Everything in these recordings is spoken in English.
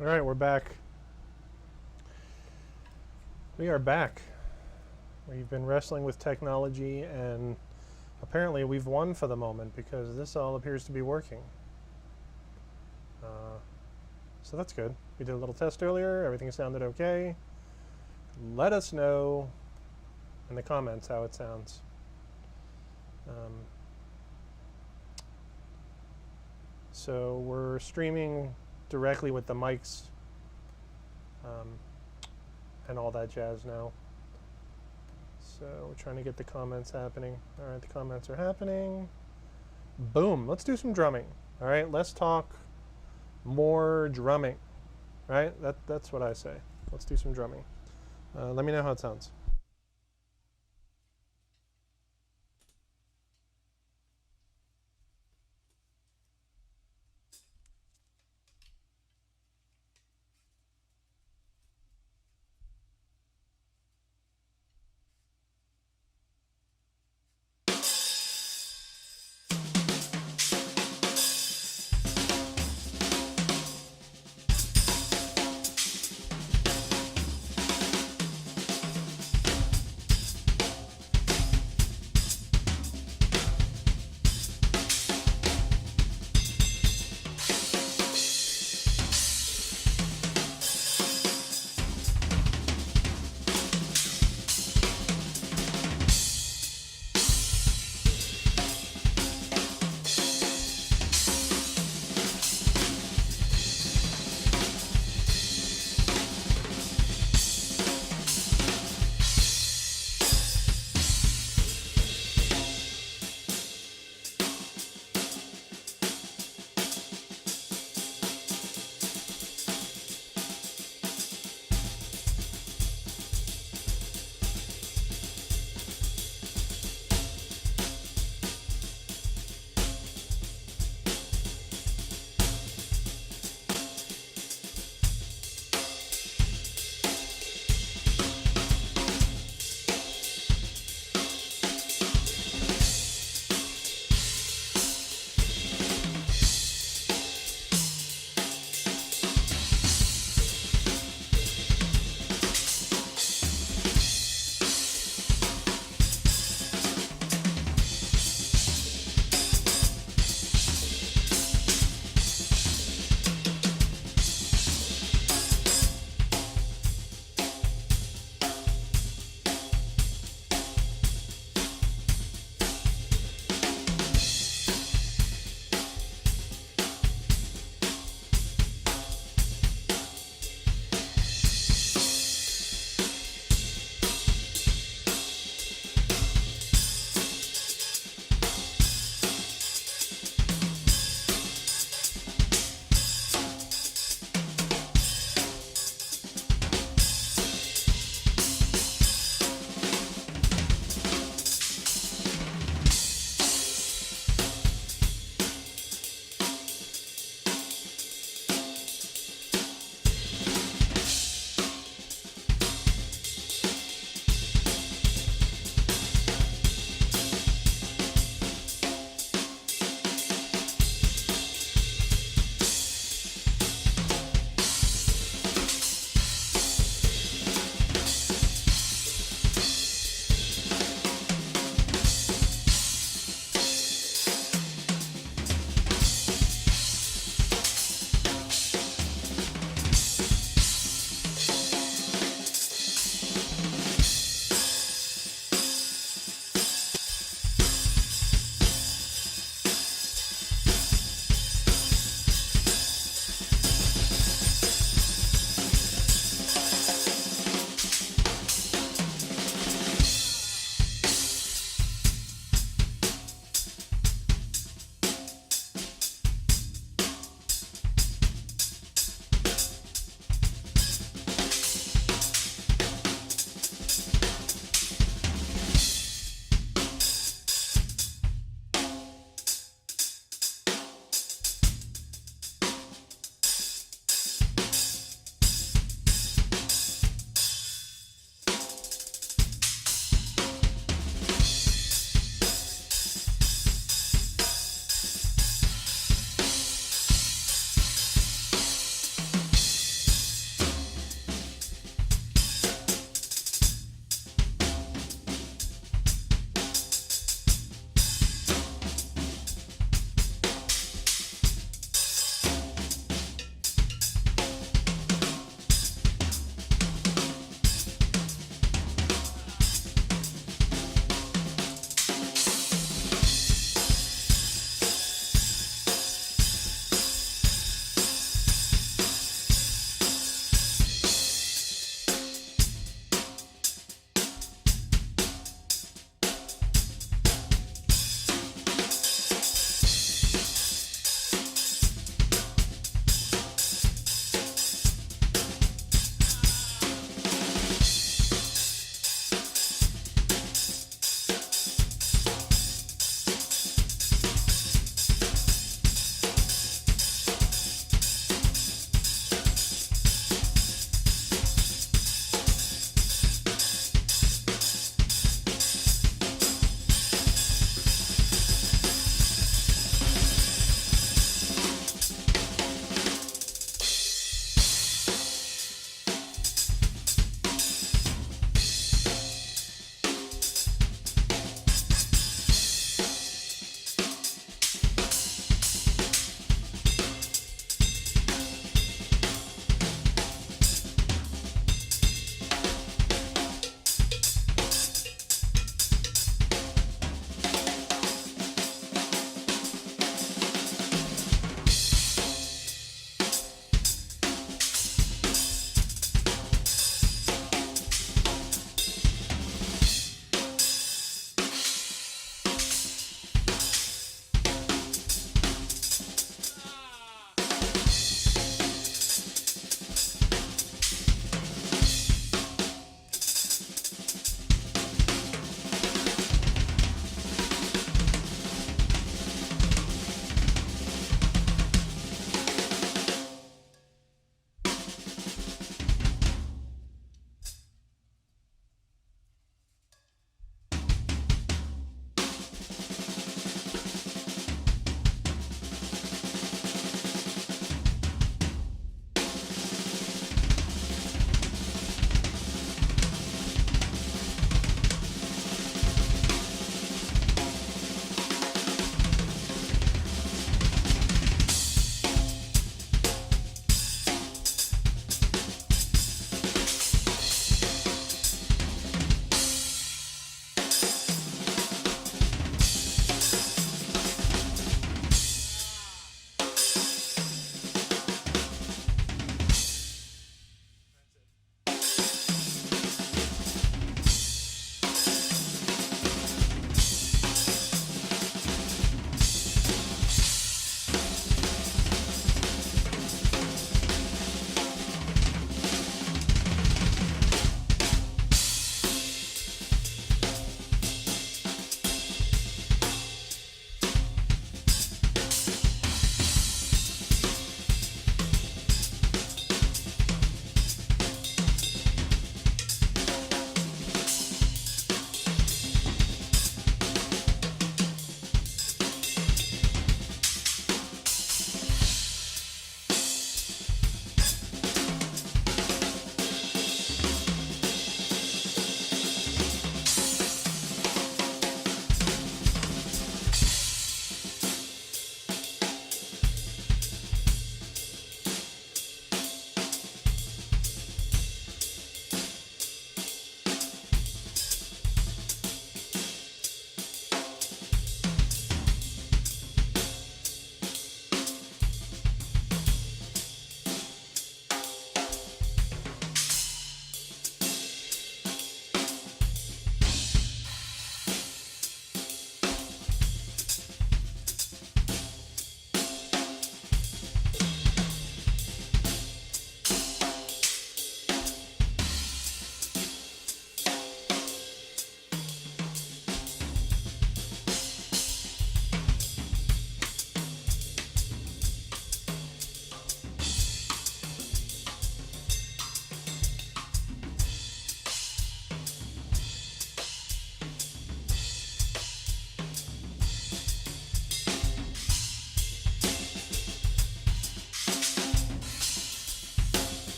All right, we're back. We are back. We've been wrestling with technology, and apparently we've won for the moment because this all appears to be working. So that's good. We did a little test earlier. Everything sounded okay. Let us know in the comments how it sounds. So we're streaming directly with the mics and all that jazz now. So we're trying to get the comments happening. All right, the comments are happening. Boom, let's do some drumming. All right, let's talk more drumming. Right, that's what I say. Let's do some drumming. Let me know how it sounds.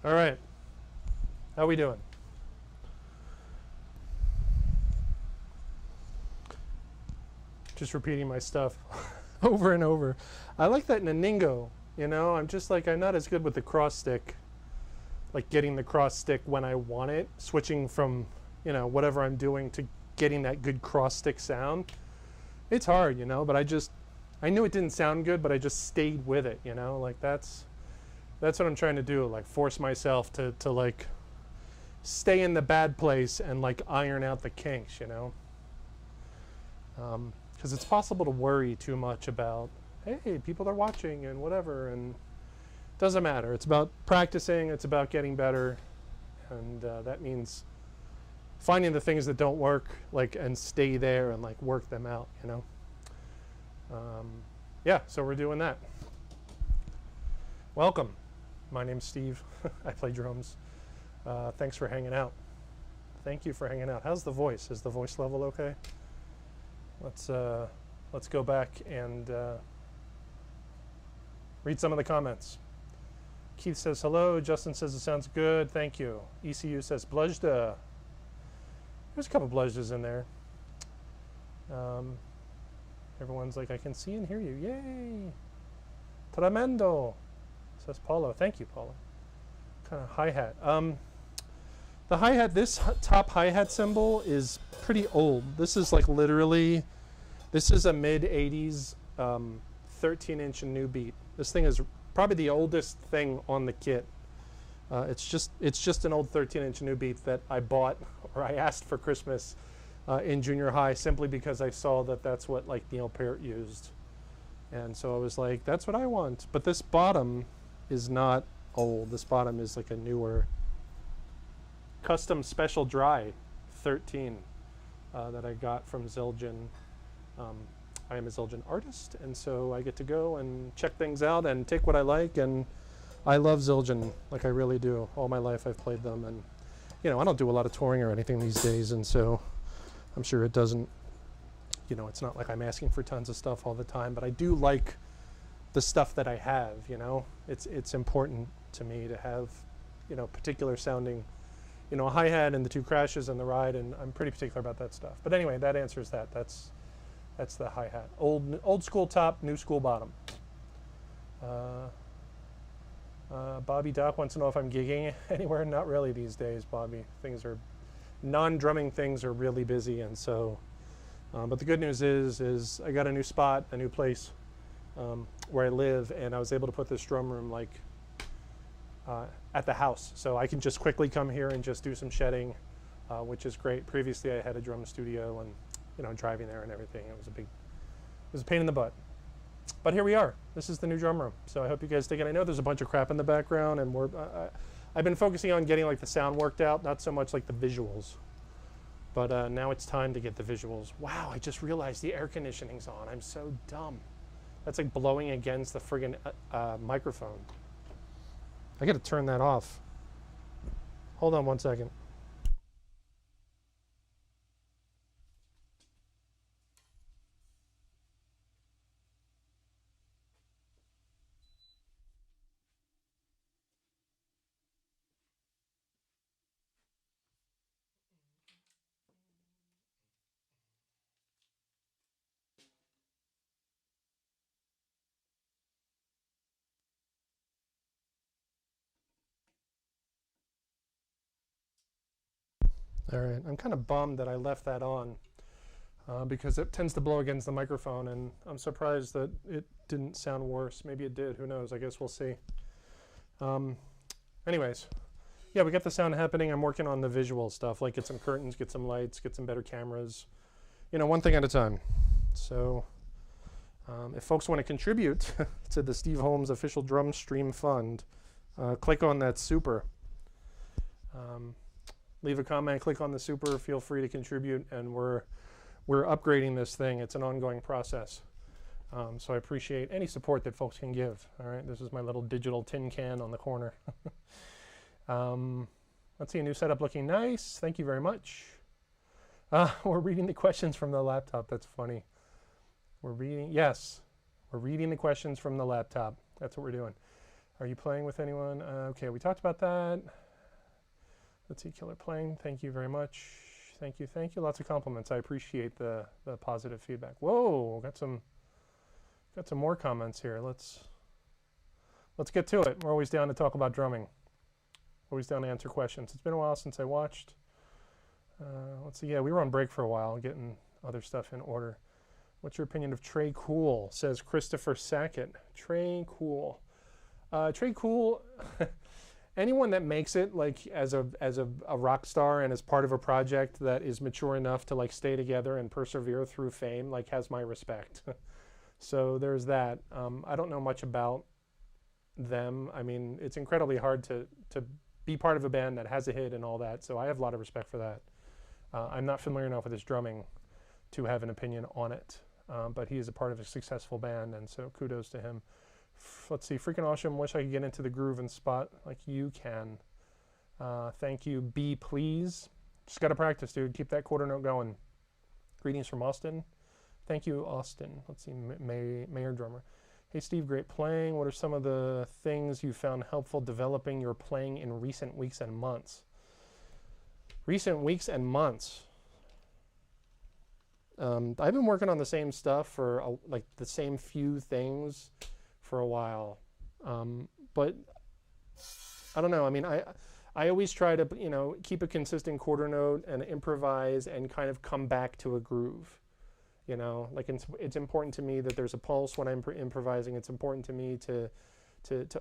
All right. How we doing? Just repeating my stuff over and over. I like that Naningo, you know? I'm just like, I'm not as good with the cross stick, like getting the cross stick when I want it, switching from, you know, whatever I'm doing to getting that good cross stick sound. It's hard, you know, but I knew it didn't sound good, but I just stayed with it, you know? Like that's what I'm trying to do, like force myself to like stay in the bad place and like iron out the kinks, you know? Because it's possible to worry too much about, hey, people are watching and whatever, and it doesn't matter. It's about practicing, it's about getting better, and that means finding the things that don't work, like, and stay there and like work them out, you know? Yeah, so we're doing that. Welcome. My name's Steve. I play drums. Thanks for hanging out. Thank you for hanging out. How's the voice? Is the voice level okay? Let's go back and read some of the comments. Keith says hello. Justin says it sounds good. Thank you. ECU says blujda. There's a couple blujdas in there. Everyone's like, I can see and hear you. Yay! Tremendo, says Paulo. Thank you, Paulo. Kind of hi-hat. The hi-hat, this top hi-hat cymbal is pretty old. This is like literally, this is a mid-80s 13-inch new beat. This thing is probably the oldest thing on the kit. It's just an old 13-inch new beat that I bought, or I asked for Christmas in junior high, simply because I saw that that's what like Neil Peart used. And so I was like, that's what I want. But this bottom is not old. This bottom is like a newer custom special dry 13 that I got from Zildjian. I am a Zildjian artist, and so I get to go and check things out and take what I like, and I love Zildjian, like I really do. All my life I've played them, and you know, I don't do a lot of touring or anything these days, and so I'm sure it doesn't, you know, it's not like I'm asking for tons of stuff all the time, but I do like the stuff that I have, you know. It's important to me to have, you know, particular sounding, you know, a hi-hat and the two crashes and the ride, and I'm pretty particular about that stuff. But anyway, that answers that. That's the hi-hat. Old school top, new school bottom. Bobby Doc wants to know if I'm gigging anywhere. Not really these days, Bobby. Things are, non-drumming things are really busy, and so, but the good news is I got a new spot, a new place where I live, and I was able to put this drum room like at the house, so I can just quickly come here and just do some shedding, which is great. Previously I had a drum studio, and you know, driving there and everything, it was a pain in the butt. But here we are. This is the new drum room, so I hope you guys dig it. I know there's a bunch of crap in the background, and I've been focusing on getting like the sound worked out, not so much like the visuals. But now it's time to get the visuals. Wow, I just realized the air conditioning's on. I'm so dumb. That's like blowing against the friggin' microphone. I gotta turn that off. Hold on one second. All right, I'm kind of bummed that I left that on because it tends to blow against the microphone, and I'm surprised that it didn't sound worse. Maybe it did, who knows, I guess we'll see. Anyways, yeah, we got the sound happening. I'm working on the visual stuff, like get some curtains, get some lights, get some better cameras, you know, one thing at a time. So if folks want to contribute to the Steve Holmes Official Drum Stream Fund, click on that super. Leave a comment, click on the super, feel free to contribute, and we're upgrading this thing. It's an ongoing process. So I appreciate any support that folks can give. All right, this is my little digital tin can on the corner. Let's see, a new setup looking nice. Thank you very much. We're reading the questions from the laptop. That's funny. We're reading the questions from the laptop. That's what we're doing. Are you playing with anyone? Okay, we talked about that. Let's see, Killer Playing. Thank you very much. Thank you, thank you. Lots of compliments. I appreciate the positive feedback. Whoa, got some more comments here. Let's get to it. We're always down to talk about drumming. Always down to answer questions. It's been a while since I watched. Let's see. Yeah, we were on break for a while, getting other stuff in order. What's your opinion of Tre Cool? Says Christopher Sackett. Tre Cool. Tre Cool. Anyone that makes it like as a rock star and as part of a project that is mature enough to like stay together and persevere through fame, like has my respect. So there's that. I don't know much about them. I mean, it's incredibly hard to be part of a band that has a hit and all that. So I have a lot of respect for that. I'm not familiar enough with his drumming to have an opinion on it. But he is a part of a successful band, and so kudos to him. Let's see, freaking awesome. Wish I could get into the groove and spot like you can. Thank you, B, please. Just got to practice, dude. Keep that quarter note going. Greetings from Austin. Thank you, Austin. Let's see, Mayor Drummer. Hey, Steve, great playing. What are some of the things you found helpful developing your playing in recent weeks and months? Recent weeks and months. I've been working on the same stuff for like the same few things for a while, but I don't know. I mean, I always try to, you know, keep a consistent quarter note and improvise and kind of come back to a groove. You know, like it's important to me that there's a pulse when I'm improvising. It's important to me to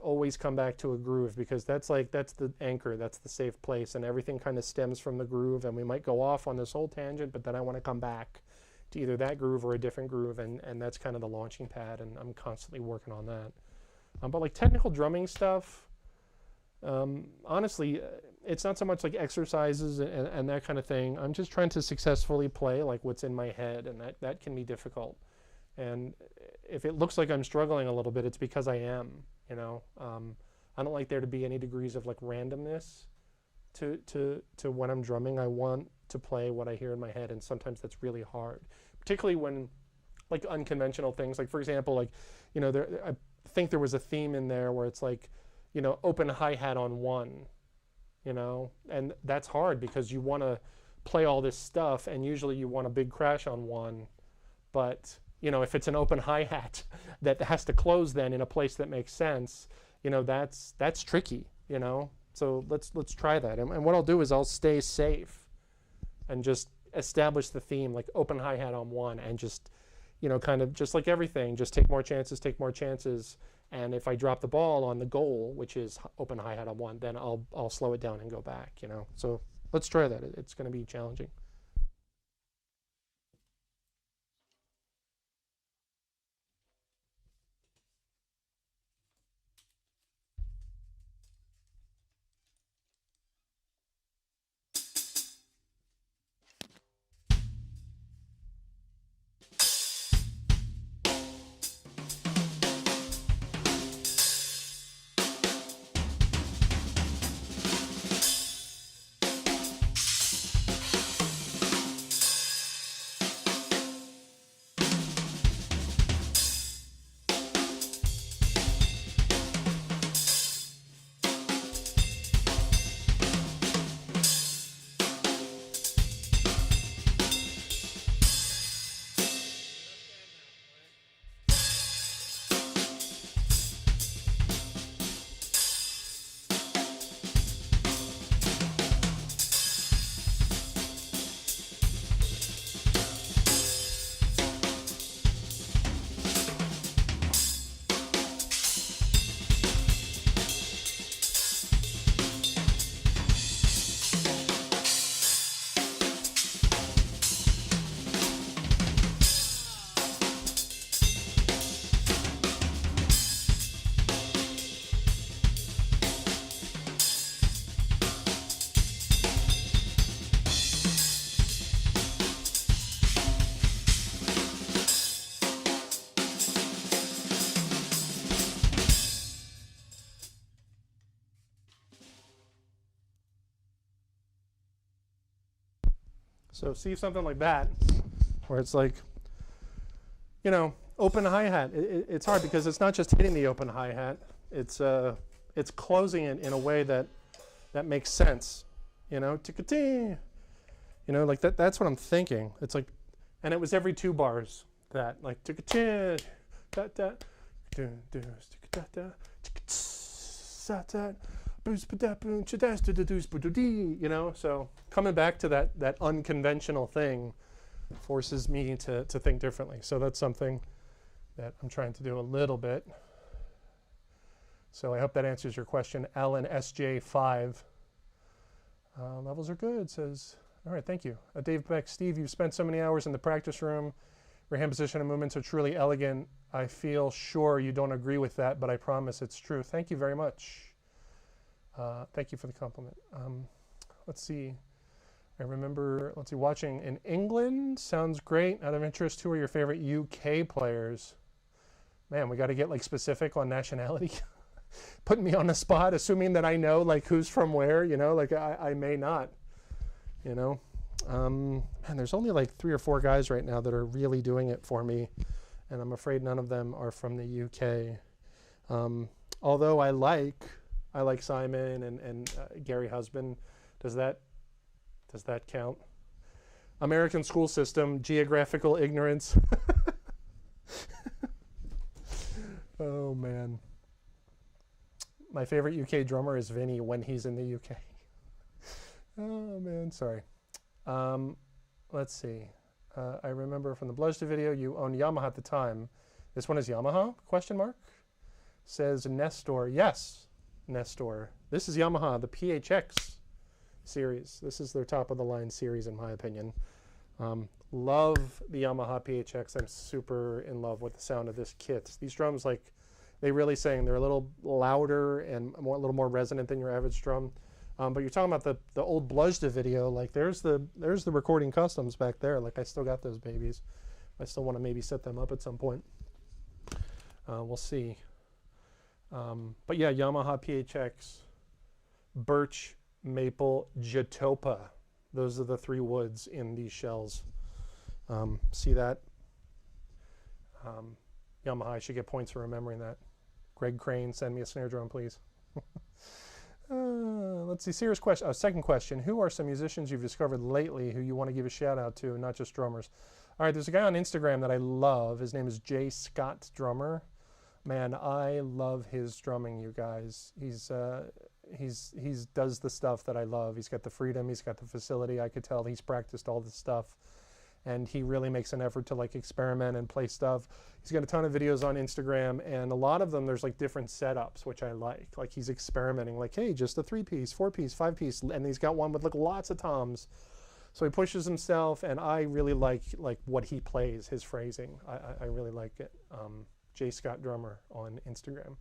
always come back to a groove, because that's the anchor, that's the safe place, and everything kind of stems from the groove. And we might go off on this whole tangent, but then I want to come back to either that groove or a different groove, and that's kind of the launching pad, and I'm constantly working on that. But like technical drumming stuff, honestly, it's not so much like exercises and that kind of thing. I'm just trying to successfully play like what's in my head, and that can be difficult. And if it looks like I'm struggling a little bit, it's because I am, you know. I don't like there to be any degrees of like randomness to when I'm drumming. I want to play what I hear in my head, and sometimes that's really hard, particularly when like unconventional things, like for example, like, you know, I think there was a theme in there where it's like, you know, open hi-hat on one, you know, and that's hard because you want to play all this stuff, and usually you want a big crash on one, but you know, if it's an open hi-hat that has to close then in a place that makes sense, you know, that's tricky, you know. So let's try that. And what I'll do is I'll stay safe and just establish the theme, like open hi-hat on one, and just, you know, kind of just like everything, just take more chances. And if I drop the ball on the goal, which is open hi-hat on one, then I'll slow it down and go back, you know. So let's try that. It's going to be challenging. So see something like that, where it's like, you know, open hi-hat. It's hard because it's not just hitting the open hi-hat, it's closing it in a way that makes sense, you know, tick-a-ting, you know, like that's what I'm thinking. It's like, and it was every 2 bars that, like, tick-a-ting, da-da, you know, so coming back to that unconventional thing forces me to think differently. So that's something that I'm trying to do a little bit. So I hope that answers your question. Alan SJ5. Levels are good, says. All right, thank you. Dave Beck, Steve, you've spent so many hours in the practice room. Your hand position and movements are truly elegant. I feel sure you don't agree with that, but I promise it's true. Thank you very much. Thank you for the compliment. Let's see. I remember, let's see, watching in England. Sounds great. Out of interest, who are your favorite UK players? Man, we got to get like specific on nationality. Putting me on the spot, assuming that I know like who's from where, you know, like I may not, you know. Man, there's only like 3 or 4 guys right now that are really doing it for me, and I'm afraid none of them are from the UK. Although I like Simon and Gary Husband. Does that count? American school system, geographical ignorance. Oh man. My favorite UK drummer is Vinnie when he's in the UK. Oh man, sorry. Let's see. I remember from the Bludgeon video, you owned Yamaha at the time. This one is Yamaha? Question mark. Says Nestor. Yes, Nestor. This is Yamaha, the PHX series. This is their top of the line series in my opinion. Love the Yamaha PHX. I'm super in love with the sound of this kit. These drums, like, they really sing. They're a little louder and a little more resonant than your average drum. But you're talking about the old Bludgeon video. Like there's the recording customs back there. Like I still got those babies. I still want to maybe set them up at some point. We'll see. But yeah, Yamaha PHX, birch, maple, jatopa. Those are the 3 woods in these shells. See that? Yamaha, I should get points for remembering that. Greg Crane, send me a snare drum, please. Let's see, serious question. Second question. Who are some musicians you've discovered lately who you want to give a shout out to, not just drummers? All right, there's a guy on Instagram that I love. His name is J. Scott Drummer. Man, I love his drumming, you guys. He's does the stuff that I love. He's got the freedom. He's got the facility. I could tell he's practiced all this stuff. And he really makes an effort to like experiment and play stuff. He's got a ton of videos on Instagram, and a lot of them there's like different setups, which I like. Like he's experimenting, like, hey, just a 3-piece, 4-piece, 5-piece, and he's got one with like lots of toms. So he pushes himself, and I really like what he plays, his phrasing. I really like it. J. Scott Drummer on Instagram.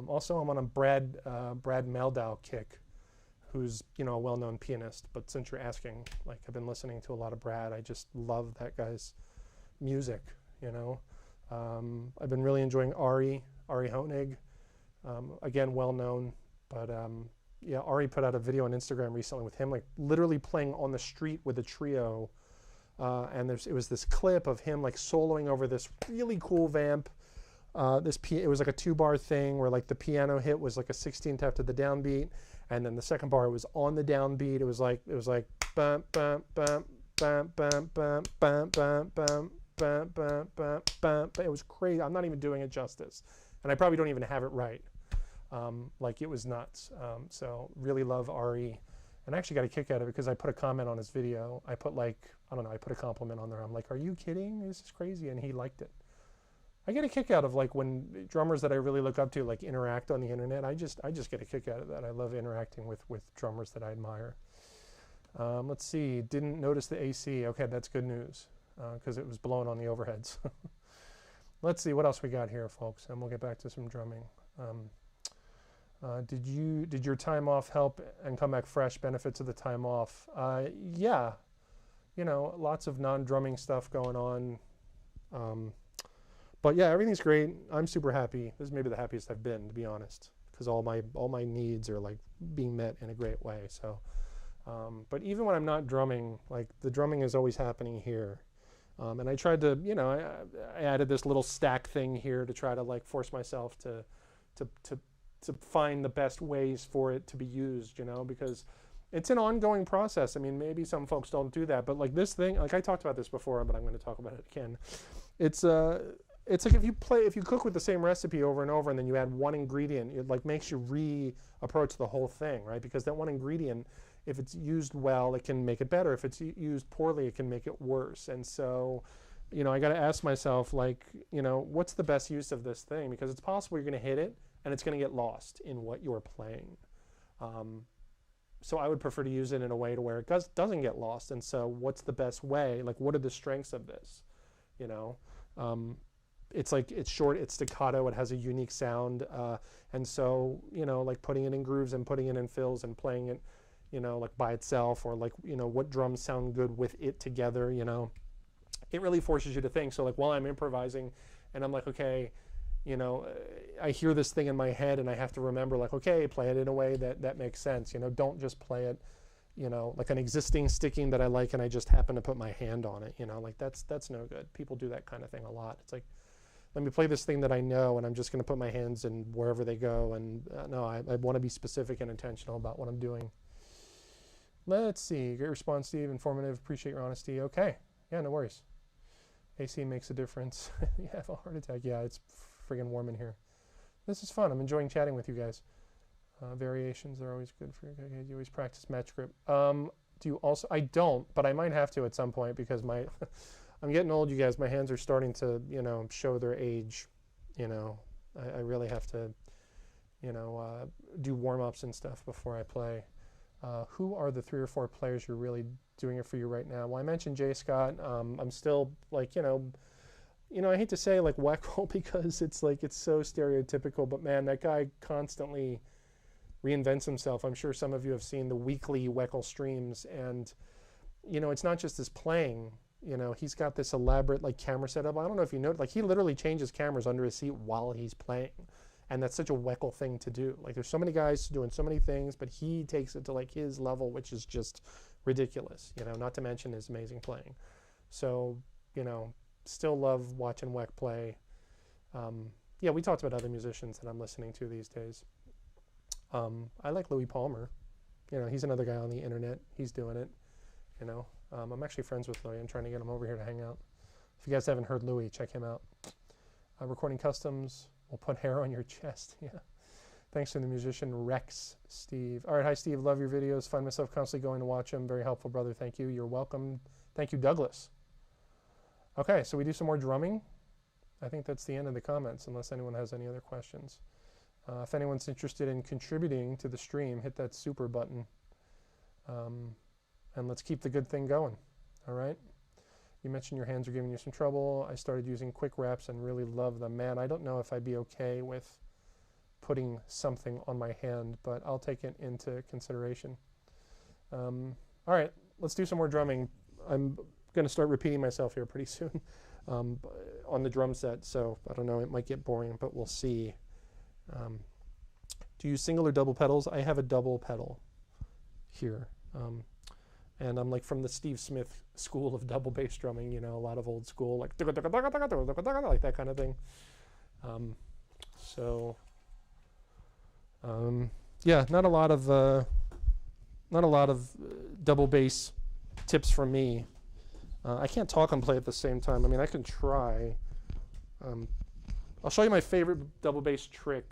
Also, I'm on a Brad Meldau kick, who's, you know, a well-known pianist. But since you're asking, like, I've been listening to a lot of Brad. I just love that guy's music, you know. I've been really enjoying Ari Honig. Again, well-known, but yeah, Ari put out a video on Instagram recently with him, like, literally playing on the street with a trio. And it was this clip of him, like, soloing over this really cool vamp. It was like a 2-bar thing where, like, the piano hit was like a 16th after the downbeat, and then the second bar was on the downbeat. It was like bum bum bum bum bum bum bum bum bum bum bum bum bum. It was crazy. I'm not even doing it justice, and I probably don't even have it right. Like, it was nuts. So really love Ari, and I actually got a kick out of it because I put a comment on his video. I put, like, I don't know, I put a compliment on there. I'm like, are you kidding? This is crazy, and he liked it. I get a kick out of, like, when drummers that I really look up to, like, interact on the internet. I just get a kick out of that. I love interacting with drummers that I admire. Let's see. Didn't notice the AC. Okay, that's good news because it was blowing on the overheads. Let's see what else we got here, folks, and we'll get back to some drumming. Did your time off help and come back fresh? Benefits of the time off? Yeah, you know, lots of non-drumming stuff going on. But yeah, everything's great. I'm super happy. This is maybe the happiest I've been, to be honest, because all my needs are, like, being met in a great way. So, but even when I'm not drumming, like, the drumming is always happening here. And I tried to, you know, I added this little stack thing here to try to, like, force myself to to find the best ways for it to be used, you know, because it's an ongoing process. I mean, maybe some folks don't do that, but like this thing, like I talked about this before, but I'm going to talk about it again. It's like if you cook with the same recipe over and over, and then you add one ingredient, it like makes you re-approach the whole thing, right? Because that one ingredient, if it's used well, it can make it better. If it's used poorly, it can make it worse. And so, you know, I got to ask myself, like, you know, what's the best use of this thing? Because it's possible you're going to hit it and it's going to get lost in what you're playing. So I would prefer to use it in a way to where it doesn't get lost. And so what's the best way? Like, what are the strengths of this? You know, it's like, it's short, it's staccato, it has a unique sound. And so, you know, like putting it in grooves and putting it in fills and playing it, you know, like by itself, or like, you know, what drums sound good with it together, you know, it really forces you to think. So like while I'm improvising and I'm like, okay, you know, I hear this thing in my head and I have to remember, like, okay, play it in a way that makes sense. You know, don't just play it, you know, like an existing sticking that I like and I just happen to put my hand on it, you know, like that's no good. People do that kind of thing a lot. It's like, let me play this thing that I know and I'm just going to put my hands in wherever they go. And no, I want to be specific and intentional about what I'm doing. Let's see. Great response, Steve. Informative. Appreciate your honesty. Okay. Yeah, no worries. AC makes a difference. You have a heart attack. Yeah, it's friggin' warm in here. This is fun. I'm enjoying chatting with you guys. Variations are always good for you. Okay, do you always practice match grip? Do you also? I don't, but I might have to at some point because my I'm getting old, you guys. My hands are starting to, you know, show their age. You know, I really have to, you know, do warm-ups and stuff before I play. Who are the 3 or 4 players you're really doing it for you right now? Well, I mentioned Jay Scott. I'm still like, you know, I hate to say like Weckl because it's like, it's so stereotypical, but man, that guy constantly reinvents himself. I'm sure some of you have seen the weekly Weckl streams, and, you know, it's not just his playing, you know, he's got this elaborate like camera setup. I don't know if you know, like he literally changes cameras under his seat while he's playing. And that's such a Weckl thing to do. Like there's so many guys doing so many things, but he takes it to like his level, which is just ridiculous, you know, not to mention his amazing playing. So, you know, still love watching Weck play. Yeah, we talked about other musicians that I'm listening to these days. I like Louis Palmer. You know, he's another guy on the internet. He's doing it, you know. I'm actually friends with Louis. I'm trying to get him over here to hang out. If you guys haven't heard Louis, check him out. Recording customs. We'll put hair on your chest. Yeah. Thanks to the musician Rex, Steve. All right. Hi, Steve. Love your videos. Find myself constantly going to watch them. Very helpful, brother. Thank you. You're welcome. Thank you, Douglas. Okay. So we do some more drumming. I think that's the end of the comments, unless anyone has any other questions. If anyone's interested in contributing to the stream, hit that super button. And let's keep the good thing going. All right. You mentioned your hands are giving you some trouble. I started using quick wraps and really love them. Man, I don't know if I'd be okay with putting something on my hand, but I'll take it into consideration. All right, let's do some more drumming. I'm going to start repeating myself here pretty soon on the drum set, so I don't know, it might get boring, but we'll see. Do you use single or double pedals? I have a double pedal here. And I'm like from the Steve Smith school of double bass drumming, you know, a lot of old school, like that kind of thing. Yeah, not a lot of double bass tips from me. I can't talk and play at the same time. I mean, I can try. I'll show you my favorite double bass trick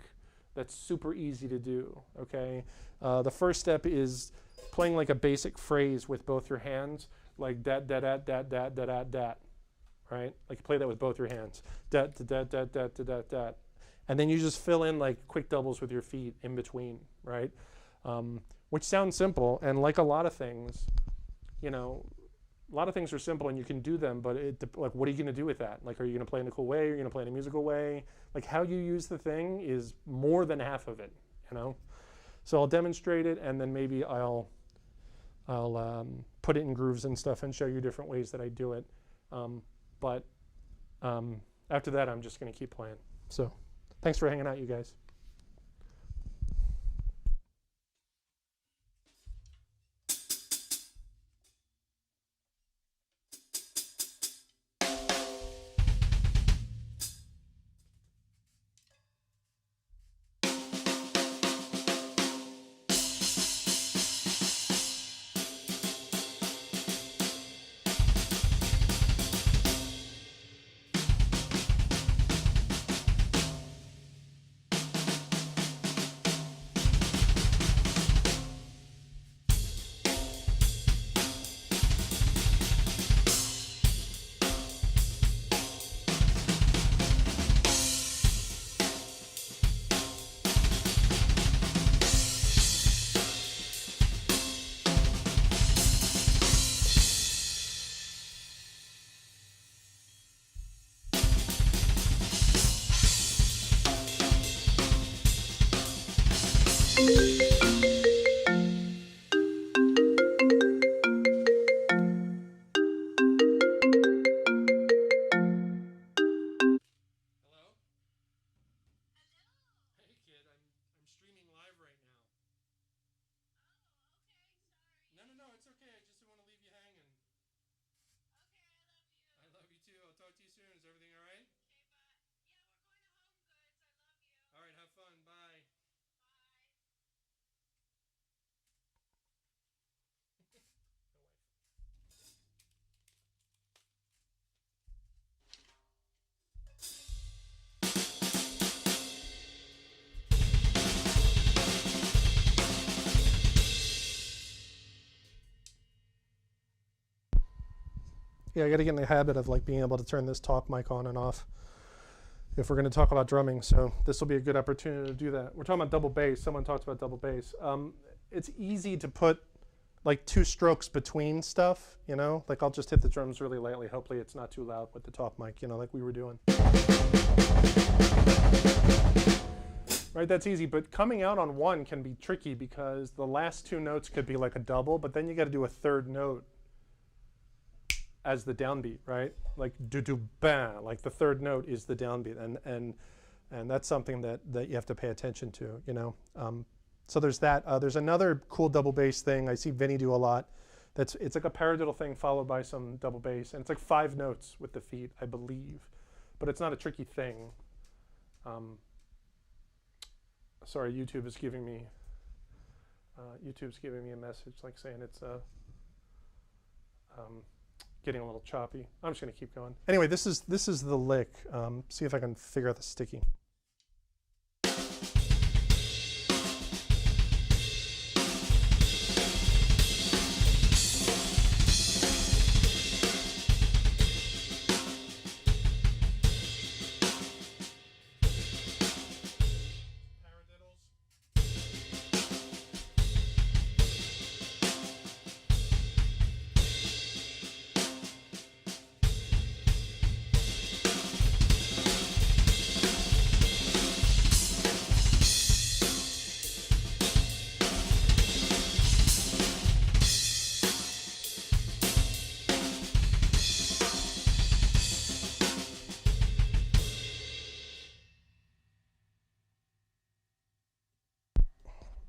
that's super easy to do, okay? The first step is playing like a basic phrase with both your hands, like dat, dat, dat, dat, dat, dat, dat, dat, right? Like you play that with both your hands, dat, dat, dat, dat, dat, dat, dat. And then you just fill in like quick doubles with your feet in between, right? Which sounds simple, and like a lot of things, you know, a lot of things are simple and you can do them, but like, what are you going to do with that? Like, are you going to play in a cool way? Are you going to play in a musical way? Like, how you use the thing is more than half of it, you know? So I'll demonstrate it, and then maybe I'll put it in grooves and stuff and show you different ways that I do it. But after that, I'm just going to keep playing. So thanks for hanging out, you guys. soon. Is everything all right? Okay, but yeah, we're going to Home Goods. I love you. All right, have fun. Bye. Bye. My wife. Yeah, I got to get in the habit of like being able to turn this talk mic on and off if we're going to talk about drumming. So this will be a good opportunity to do that. We're talking about double bass. Someone talked about double bass. It's easy to put like two strokes between stuff, you know, like I'll just hit the drums really lightly. Hopefully it's not too loud with the talk mic, you know, like we were doing. Right, that's easy, but coming out on one can be tricky because the last two notes could be like a double, but then you got to do a third note as the downbeat, right? Like do-do-bang, like the third note is the downbeat, and that's something that you have to pay attention to, you know. So there's that. There's another cool double bass thing I see Vinnie do a lot. It's like a paradiddle thing followed by some double bass, and it's like 5 notes with the feet, I believe, but it's not a tricky thing. Sorry, YouTube is giving me a message like saying it's getting a little choppy. I'm just going to keep going. Anyway, this is the lick. See if I can figure out the sticky.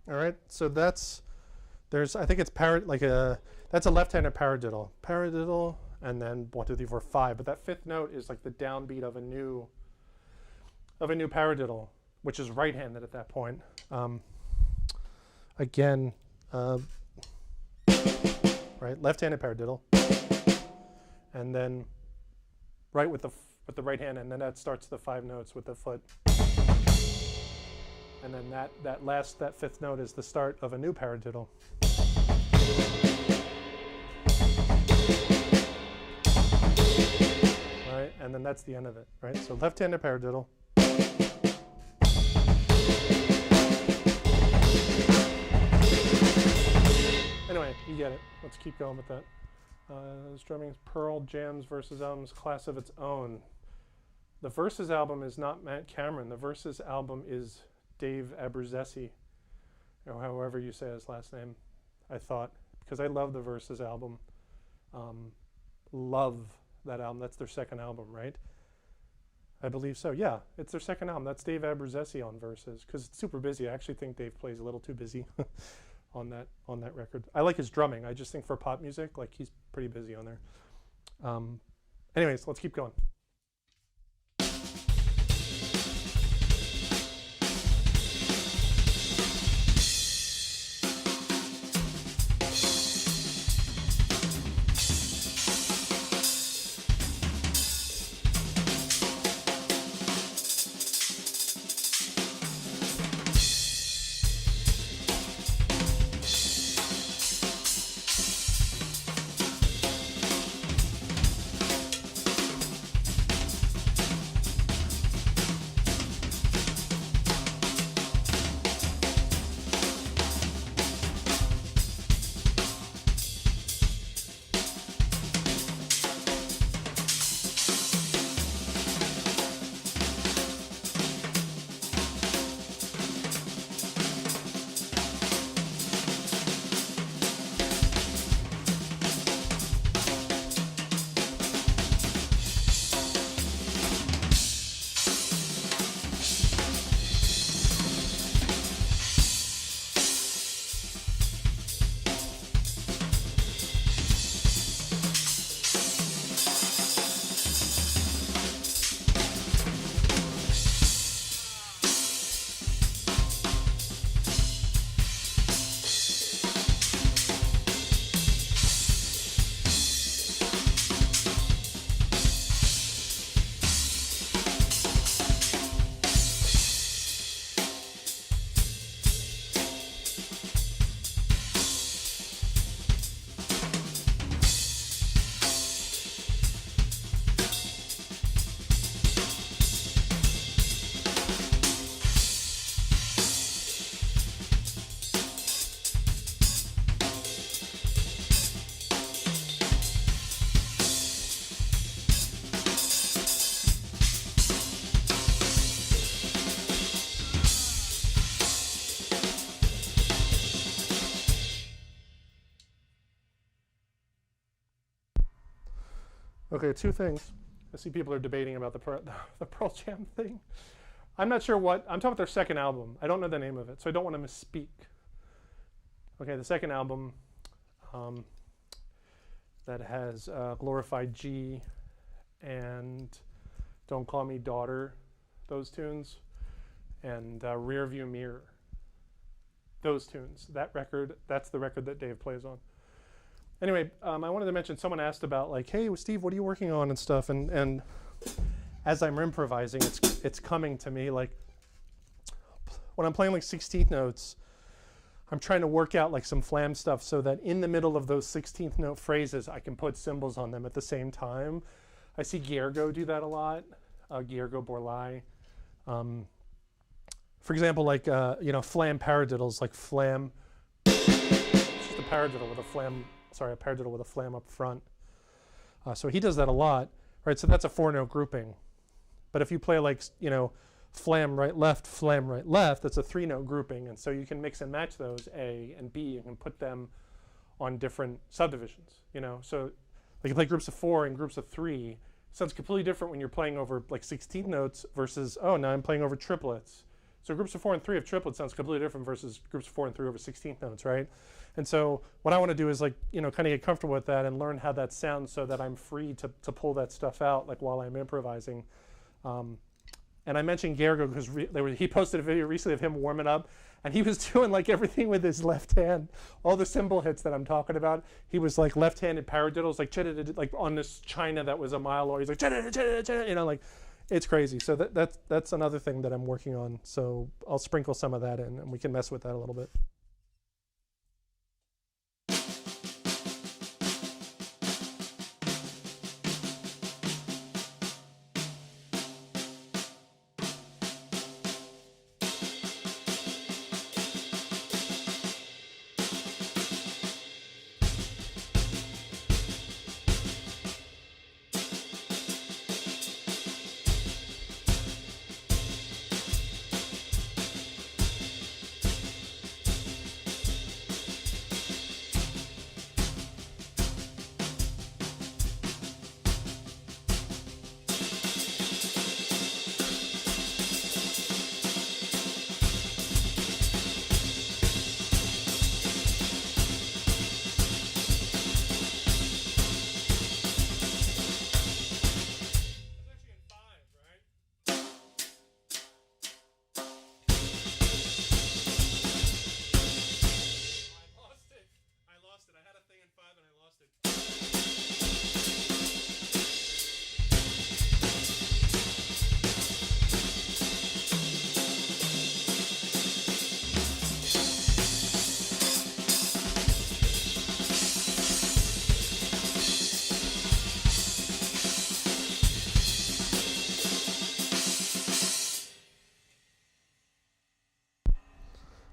All right, so I think it's that's a left-handed paradiddle. Paradiddle, and then 1, 2, 3, 4, 5. But that 5th note is like the downbeat of a new paradiddle, which is right-handed at that point. Again, right, left-handed paradiddle, and then right with the right hand, and then that starts the 5 notes with the foot. And then that 5th note is the start of a new paradiddle. All right, and then that's the end of it, right? So left-handed paradiddle. Anyway, you get it. Let's keep going with that. Strumming Pearl Jam's Versus album's class of its own. The Versus album is not Matt Cameron. The Versus album is Dave Abruzzese, or however you say his last name, I thought, because I love the Versus album. Love that album. That's their 2nd album, right? I believe so. Yeah, it's their 2nd album. That's Dave Abruzzese on Versus, because it's super busy. I actually think Dave plays a little too busy on that record. I like his drumming. I just think for pop music, like he's pretty busy on there. Anyways, let's keep going. Okay, two things. I see people are debating about the Pearl Jam thing. I'm not sure what, I'm talking about their second album. I don't know the name of it, so I don't want to misspeak. Okay, the second album that has Glorified G and Don't Call Me Daughter, those tunes, and Rearview Mirror, those tunes. That record, that's the record that Dave plays on. Anyway, I wanted to mention, someone asked about like, hey, Steve, what are you working on and stuff? And as I'm improvising, it's coming to me. Like when I'm playing like 16th notes, I'm trying to work out like some flam stuff so that in the middle of those 16th note phrases, I can put cymbals on them at the same time. I see Giergo do that a lot, Giergo Borlai. For example, like, flam paradiddles, like flam. It's just a paradiddle with a flam. Sorry, a paradiddle with a flam up front. So he does that a lot, right? So that's a 4-note grouping. But if you play like, flam right left, that's a 3-note grouping. And so you can mix and match those, A and B, and can put them on different subdivisions, So like you play groups of 4 and groups of 3. Sounds completely different when you're playing over like 16th notes versus, oh, now I'm playing over triplets. So groups of 4 and 3 of triplets sounds completely different versus groups of 4 and 3 over 16th notes, right? And so what I want to do is like, kind of get comfortable with that and learn how that sounds so that I'm free to pull that stuff out like while I'm improvising. And I mentioned Giergo because he posted a video recently of him warming up, and he was doing like everything with his left hand. All the cymbal hits that I'm talking about, he was like left-handed paradiddles, like on this china that was a mile away. He's like, like it's crazy. So that's another thing that I'm working on. So I'll sprinkle some of that in, and we can mess with that a little bit.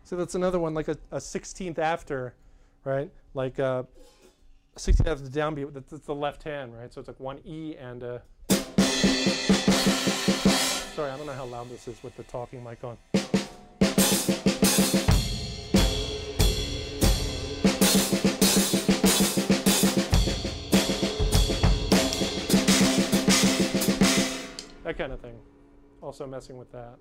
So that's another one, like a 16th after, right? Like a 16th after the downbeat, that's the left hand, right? So it's like one E and a... Sorry, I don't know how loud this is with the talking mic on. That kind of thing. Also messing with that.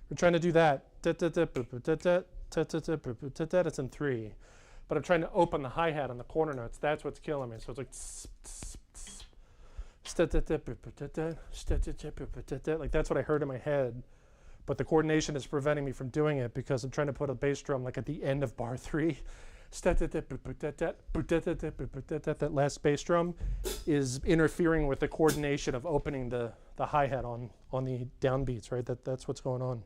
We're trying to do that. It's in 3. But I'm trying to open the hi-hat on the quarter notes. That's what's killing me. So it's like like that's what I heard in my head. But the coordination is preventing me from doing it because I'm trying to put a bass drum like at the end of bar 3. That last bass drum is interfering with the coordination of opening the hi-hat on the downbeats, right? That's what's going on.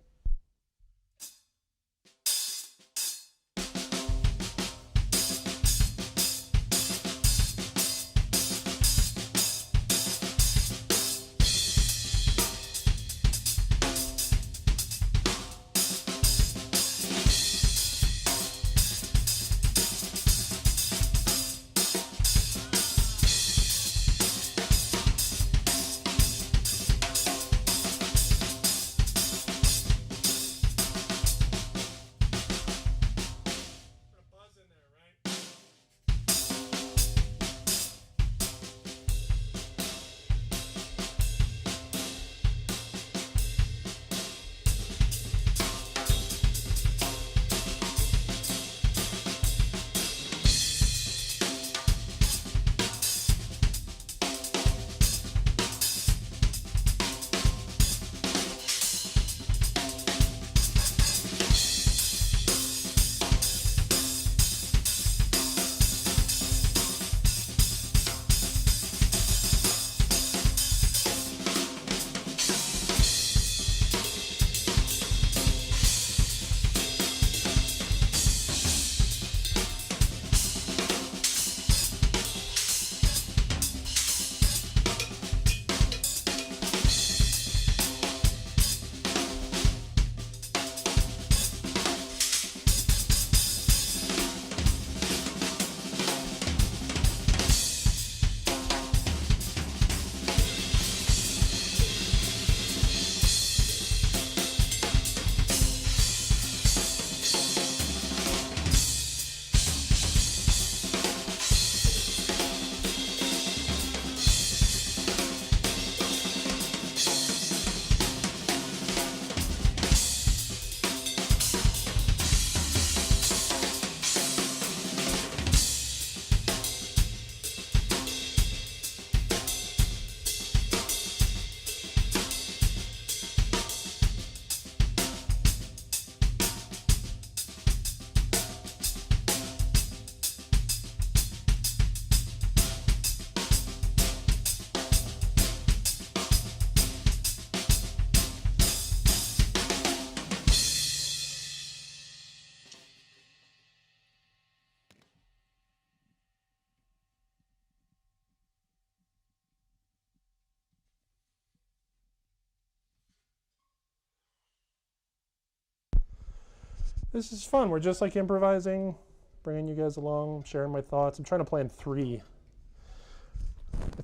This is fun. We're just like improvising, bringing you guys along, sharing my thoughts. I'm trying to play in 3.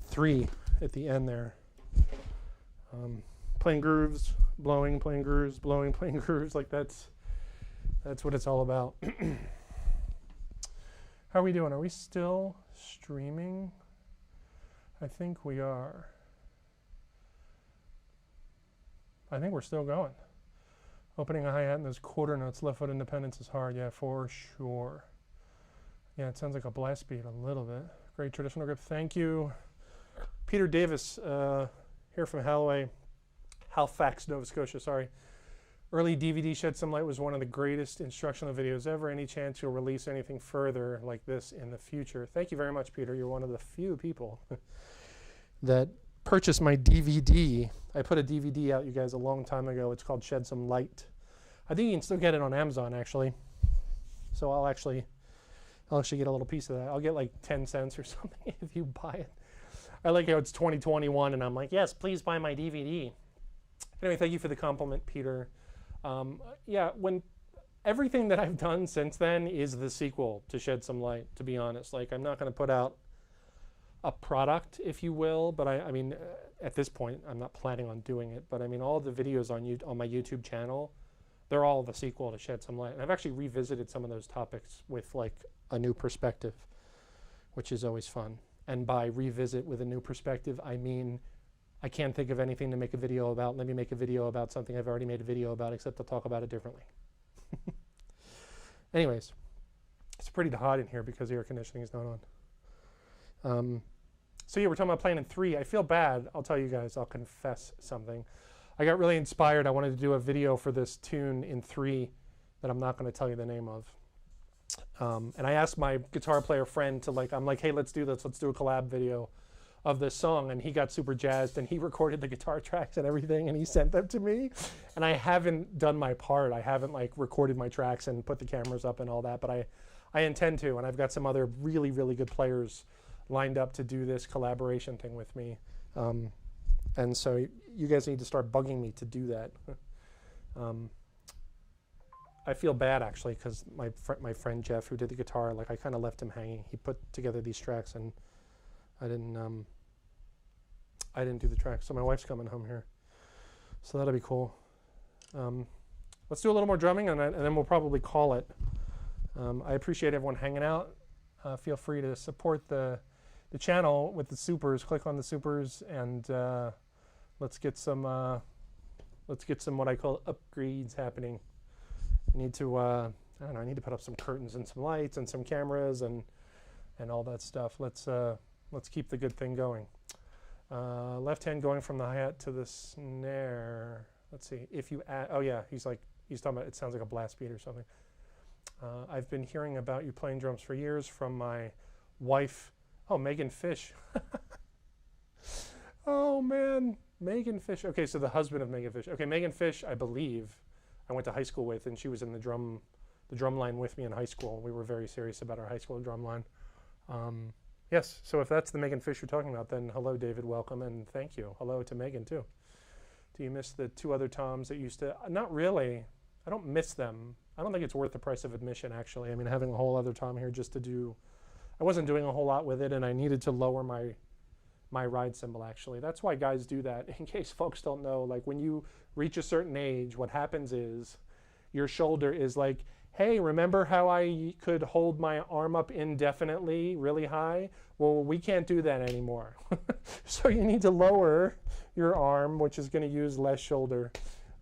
3 at the end there. Playing grooves, blowing, playing grooves, blowing, playing grooves. Like that's what it's all about. How are we doing? Are we still streaming? I think we are. I think we're still going. Opening a hi-hat in those quarter notes, left foot independence is hard. Yeah, for sure. Yeah, it sounds like a blast beat a little bit. Great traditional grip. Thank you. Peter Davis, here from Halifax, Nova Scotia, sorry. Early DVD Shed Some Light was one of the greatest instructional videos ever. Any chance you'll release anything further like this in the future? Thank you very much, Peter. You're one of the few people that purchased my DVD. I put a DVD out, you guys, a long time ago. It's called Shed Some Light. I think you can still get it on Amazon, actually. So I'll actually get a little piece of that. I'll get like 10 cents or something if you buy it. I like how it's 2021 and I'm like, yes, please buy my DVD. Anyway, thank you for the compliment, Peter. Yeah, when everything that I've done since then is the sequel to Shed Some Light, to be honest. Like, I'm not going to put out a product, if you will, but I mean, at this point, I'm not planning on doing it, but I mean, all the videos on my YouTube channel, they're all the sequel to Shed Some Light. And I've actually revisited some of those topics with like a new perspective, which is always fun. And by revisit with a new perspective, I mean, I can't think of anything to make a video about. Let me make a video about something I've already made a video about, except I'll talk about it differently. Anyways, it's pretty hot in here because the air conditioning is not on. So yeah, we're talking about playing in 3. I feel bad. I'll tell you guys. I'll confess something. I got really inspired. I wanted to do a video for this tune in 3 that I'm not going to tell you the name of. And I asked my guitar player friend to I'm like, hey, let's do this. Let's do a collab video of this song. And he got super jazzed and he recorded the guitar tracks and everything and he sent them to me. And I haven't done my part. I haven't recorded my tracks and put the cameras up and all that, but I intend to. And I've got some other really, really good players lined up to do this collaboration thing with me. And so you guys need to start bugging me to do that. I feel bad actually because my friend Jeff, who did the guitar, I kind of left him hanging. He put together these tracks and I didn't do the tracks. So my wife's coming home here, so that'll be cool. Let's do a little more drumming and then we'll probably call it. I appreciate everyone hanging out. Feel free to support the channel with the supers. Click on the supers and let's get some what I call upgrades happening. I need to I don't know. I need to put up some curtains and some lights and some cameras and all that stuff. Let's keep the good thing going. Left hand going from the hi-hat to the snare. Let's see if you add. Oh yeah, he's talking about. It sounds like a blast beat or something. I've been hearing about you playing drums for years from my wife. Oh, Megan Fish. Oh man, Megan Fish. Okay, so the husband of Megan Fish. Okay, Megan Fish, I believe I went to high school with, and she was in the drum line with me in high school. We were very serious about our high school drum line. Yes, so if that's the Megan Fish you're talking about, then hello, David, welcome, and thank you. Hello to Megan, too. Do you miss the 2 other Toms that used to? Not really. I don't miss them. I don't think it's worth the price of admission, actually. I mean, having a whole other Tom here just to do, I wasn't doing a whole lot with it, and I needed to lower my ride cymbal, actually. That's why guys do that, in case folks don't know. When you reach a certain age, what happens is your shoulder is like, hey, remember how I could hold my arm up indefinitely, really high? Well, we can't do that anymore. So you need to lower your arm, which is going to use less shoulder.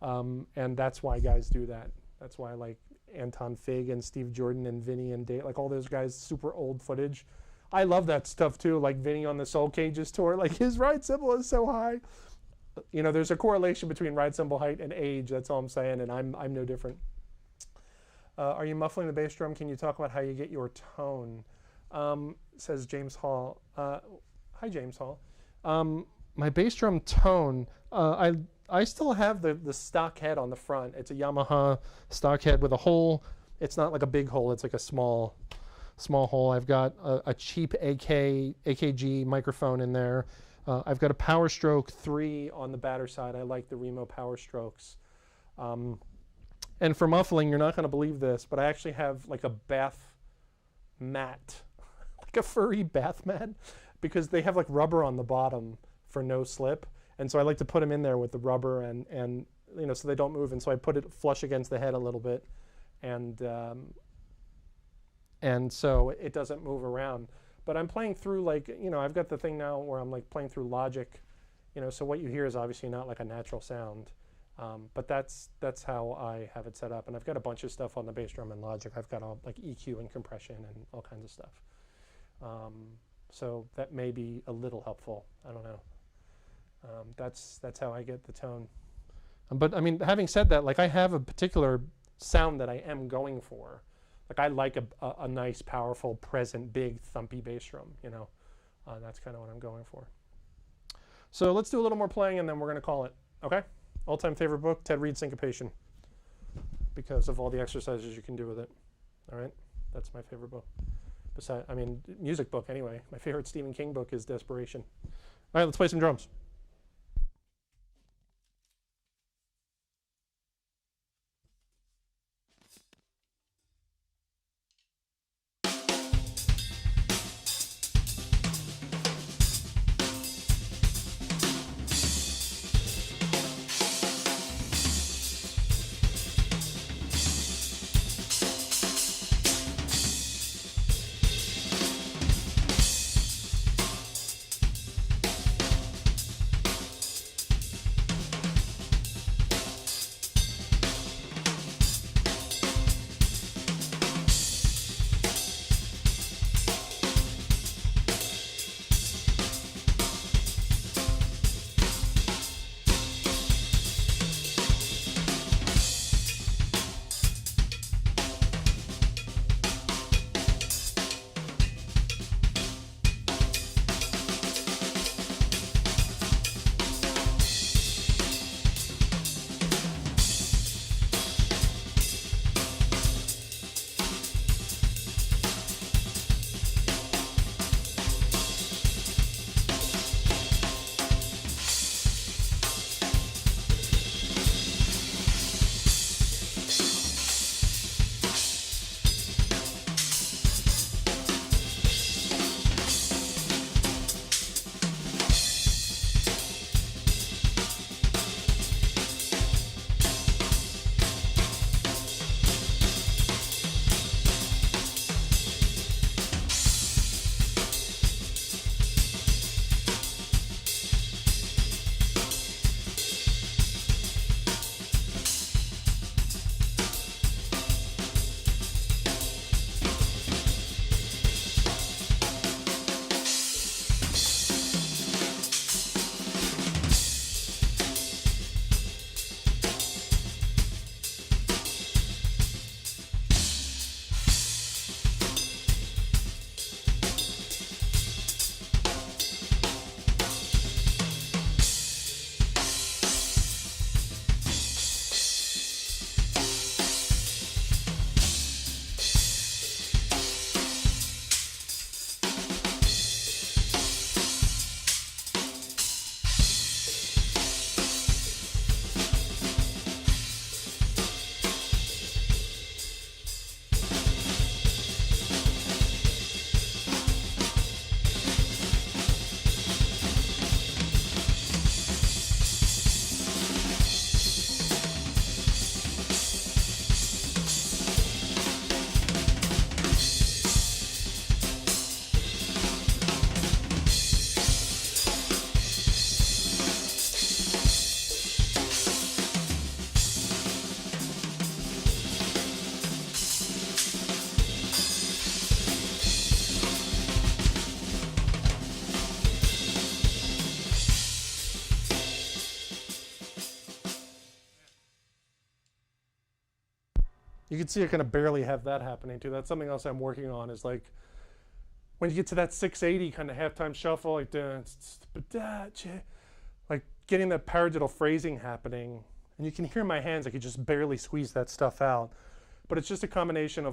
And that's why guys do that. That's why Anton Fig and Steve Jordan and Vinnie and Dave, all those guys, super old footage. I love that stuff too, like Vinnie on the Soul Cages tour. His ride cymbal is so high. There's a correlation between ride cymbal height and age. That's all I'm saying, and I'm no different. Are you muffling the bass drum? Can you talk about how you get your tone? Says James Hall. Hi, James Hall. My bass drum tone, I still have the stock head on the front. It's a Yamaha stock head with a hole. It's not like a big hole. It's like a small hole. I've got a cheap AKG microphone in there. I've got a Power Stroke 3 on the batter side. I like the Remo Power Strokes. And for muffling, you're not going to believe this, but I actually have a bath mat, a furry bath mat, because they have rubber on the bottom for no slip. And so I like to put them in there with the rubber and so they don't move. And so I put it flush against the head a little bit, and so it doesn't move around. But I'm playing through I've got the thing now where I'm playing through Logic, so what you hear is obviously not a natural sound. But that's how I have it set up, and I've got a bunch of stuff on the bass drum in Logic. I've got all EQ and compression and all kinds of stuff. So that may be a little helpful. I don't know. That's how I get the tone. But I mean, having said that, I have a particular sound that I am going for. I like a nice, powerful, present, big, thumpy bass drum. That's kind of what I'm going for. So let's do a little more playing, and then we're going to call it. Okay. All-time favorite book, Ted Reed's Syncopation, because of all the exercises you can do with it. All right, that's my favorite book. Music book anyway. My favorite Stephen King book is Desperation. All right, let's play some drums. You can see I kind of barely have that happening too. That's something else I'm working on, is like when you get to that 680 kind of halftime shuffle, like getting that paradiddle phrasing happening. And you can hear my hands, I could just barely squeeze that stuff out. But it's just a combination of